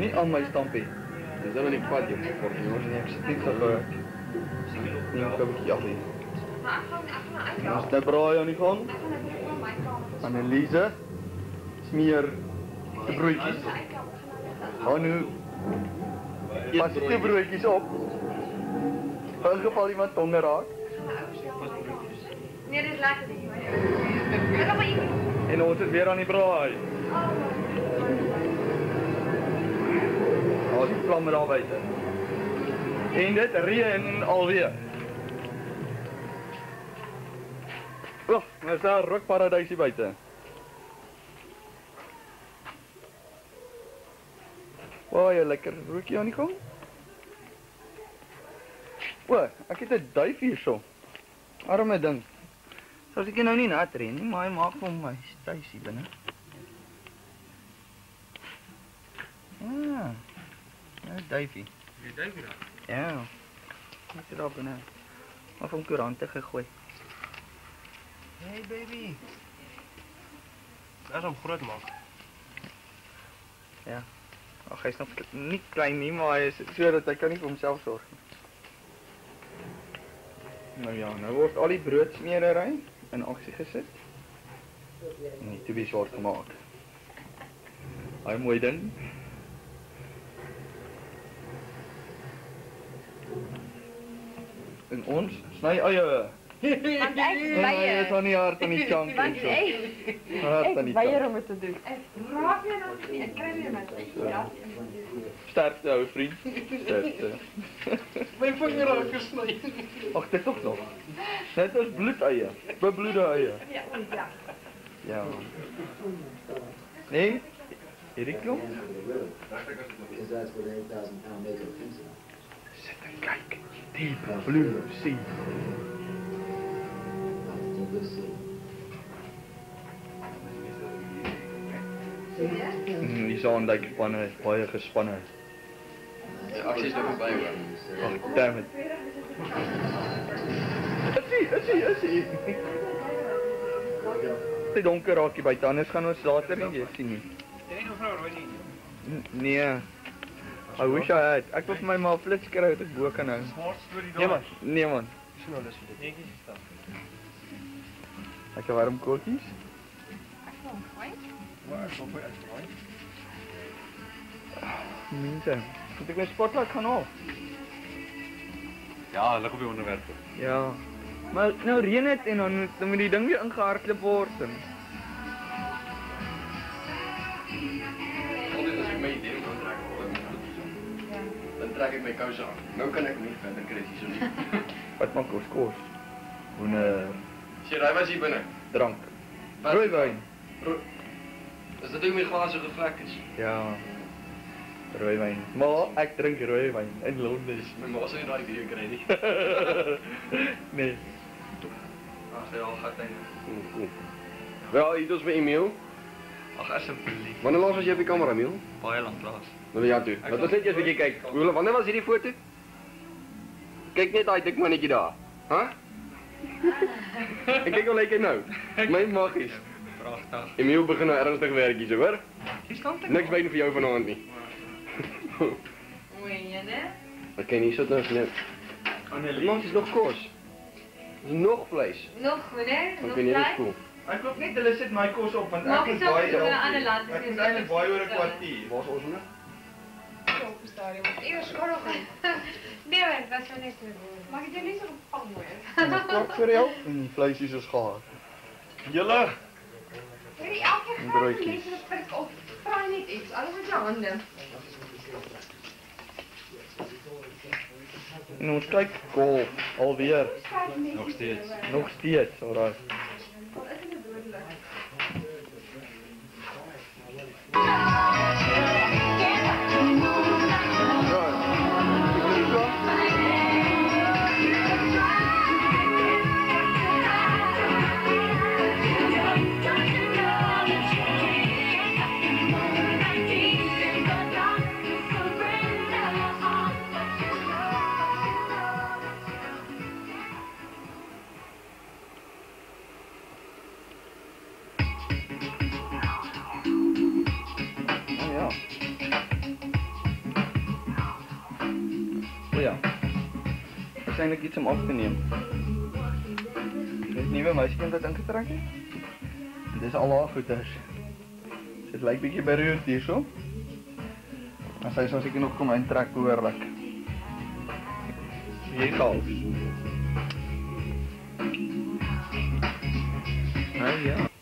nie aan my stampie. Dis nou nie pad jy vir ons. Nee, ek sit nie geloof. Nee, ek kyk af hier. Ons het braai aan die gang. Anneliese smeer die broodjies. Gaan nu pas die broodjies op. In geval iemand honger raak. Nee, dit is lekker ding. En ons is weer aan die braai. Ons die vlamme daar buite. En dit reën alweer. Oh, is daar rookparadijsie buite. O, jy lekker rookie aan die gang. O, ek het 'n duif hierso. Arme ding. Soos ek nou nie nat reën nie, maar hy maak vir my tuis hier binne. Ah. Ja, duifie. Jy duifie daar? Ja. Ek het daar binne. Maar van koerante gegooi. Hey baby. Dat is hom groot maak. Ja. Ag, hy is nog nie klein nie, maar hy is sodat hy kan nie vir homself sorg nie. Nou ja, nou word al die broodsmeerery in aksie gesit. Nee, toe be swart gemaak. Hy mooi ding. En ons sny eie. Want ek Hy is aan die hart aan die chunk. Want ek weier om dit te doen. Ek raak jy nog nie, ek kry weer my. Ja. Sterkte ou vriend. Sterkte. My vinger raak gesny. Ag, dit tog nog. Net as bloedeie. Bebloede eie. Ja, ja. Ja. Nee? Hierdie klomp? Sit en kyk. Die blue sea. Die Zaandijk-spanne is baie gespanne. Die aksie is nou verby hoor. Ag, damn it. Is hy. Die donker raak hier buite, anders gaan ons later nie weer sien nie. Jy het nie mevrou rooi nie. Nee. I wish I had. Ek wil vir my maar flits kry wat ek bo kan hou. Smart storie daar. Nee man. Nee man. Sien nou lus vir dit. Netjies staan. Lekker warm koekies. Waar is op uit mooi? Mense, moet ek my spotlight gaan haal? Ja, hulle kom weer onderwerp. Ja. Maar nou reën dit en dan moet die ding weer ingehardloop word en Altyd as ek my idee moet trek, dan trek ek my kouse aan. Nou kan ek nie verder kry hierso nie. wat maak ons kos? Hoender, Sien, hy was hier binne. drank, rooiwyn. Is dit hoe my glas so gevlek is? Ja. Rooiwyn. Maar ek drink rooiwyn in Londen. My ma sou nie daai video kry nie. Nee. Ag, sy al gat hy. Wel, hier is my Emil. Ag asseblief. Wanneer laas was jy op die kamera, Emil? Baie lank laas. Nou ja toe. Wat ons net eers 'n bietjie kyk. Wanneer was hierdie foto? Kyk net daai dik mannetjie daar. Hæ? En kyk hoe lyk hy nou. My magies. Pragtig. Emil begin nou ernstig werk hier, hoor? Hier staan dit. Niks byne vir jou vanaand nie. Oei, jy né? Ek kan nie sit nou net. Annelie. Ons is nog kos. Is nog vleis. Nog goed, hè? Dan Nog kan jy net vleis? koel. Ek hoop net hulle sit my kos op want Maak ek nie moet saak baie as hulle 'n help. ander land is, Ek dis moet net eintlik baie oor 'n vertel. kwartier. Waar's ons nou? Op die stadium. Eers skorrel. Nee, het was zo net weer. Mag ik jou niet zo gevangen worden? Kok vir jou en die vleisies is gaar. Julle Jullie elke keer En graag broodjies. mensen dat prik of vraag niet iets. Alles met je handen. en ons kyk golf alweer. Nog steeds. Nog steeds, alraai. Wat is het broodelijk? O ja. Waarschijnlijk iets om op te nemen. Dit nieuwe muisje dat ingetrek het. Dit is al afgoeders. Dit lijkt een beetje beruurd hier zo. Maar zij zou zeker nog komen intrek behoorlijk. Hier gaat. Ja.